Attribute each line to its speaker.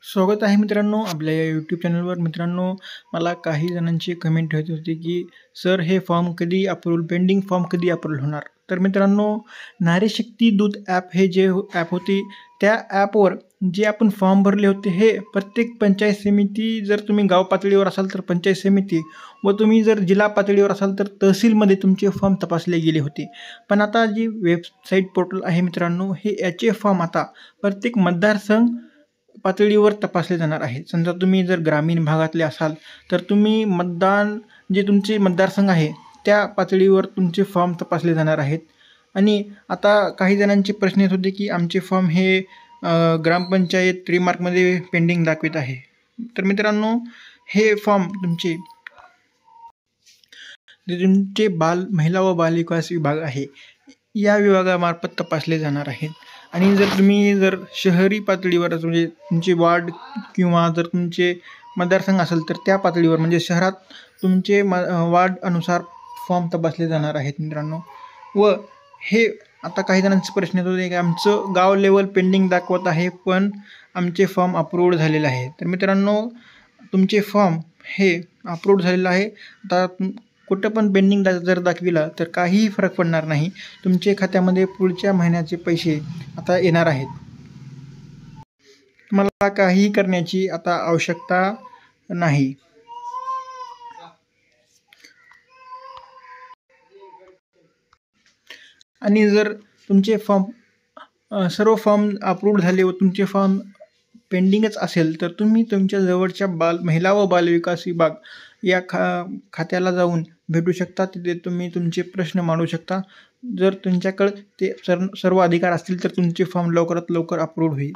Speaker 1: स्वागत आहे मित्रांनो आपल्या या यूट्यूब चॅनलवर. मित्रांनो, मला काही जणांची कमेंट होत होती की सर हे फॉर्म कधी अप्रूव्हल पेंडिंग फॉर्म कधी अप्रूव्हल होणार. तर मित्रांनो, नारी शक्ती दूत ॲप हे जे ॲप होती त्या ॲपवर जे आपण फॉर्म भरले होते हे प्रत्येक पंचायत समिती, जर तुम्ही गाव पातळीवर असाल तर पंचायत समिती व तुम्ही जर जिल्हा पातळीवर असाल तर तहसीलमध्ये तुमचे फॉर्म तपासले गेले होते. पण आता जी वेबसाईट पोर्टल आहे मित्रांनो, हे याचे फॉर्म आता प्रत्येक मतदारसंघ पातळीवर तपासले जाणार आहे. समजा तुम्ही जर ग्रामीण भागातले असाल तर तुम्ही मतदान जे तुमचे मतदारसंघ आहे त्या पातळीवर तुमचे फॉर्म तपासले जाणार आहेत. आणि आता काही जणांचे प्रश्न येत होते की आमचे फॉर्म हे ग्रामपंचायत रिमार्कमध्ये पेंडिंग दाखवित आहे. तर मित्रांनो, हे फॉर्म तुमचे महिला व बालविकास विभाग आहे या विभागामार्फत तपासले जाणार आहेत. आणि जर शहरी पातळीवर म्हणजे तुमचे वार्ड किंवा जर तुमचे मतदारसंघ असेल तर त्या पातळीवर म्हणजे शहरात तुमचे वार्ड अनुसार फॉर्म तपासले जाणार आहेत मित्रांनो. व हे आता काही जणांचे प्रश्न येत होते की आमचं गाव लेवल पेंडिंग दाखवत आहे पण आमचे फॉर्म अप्रूव्ड झालेले आहे. तर मित्रांनो, तुमचे फॉर्म हे अप्रूव्ड झालेलं आहे. आता कुठं पण पेंडिंग जर दाखविला तर काहीही फरक पडणार नाही. तुमचे खात्यामध्ये पुढच्या महिन्याचे पैसे आता येणार आहेत. तुम्हाला काहीही करण्याची आता आवश्यकता नाही. आणि जर तुमचे फॉर्म सर्व फॉर्म अप्रूव्ड झाले व तुमचे फॉर्म पेंडिंगच असेल तर तुम्ही तुमच्या जवळच्या महिला व बालविकास विभाग या खात्याला जाऊन भेटू शकता. तिथे तुम्ही तुमचे प्रश्न मांडू शकता. जर तुमच्याकडे ते सर्व अधिकार असतील तर तुमचे फॉर्म लवकरात लवकर अप्रूव्ड होईल.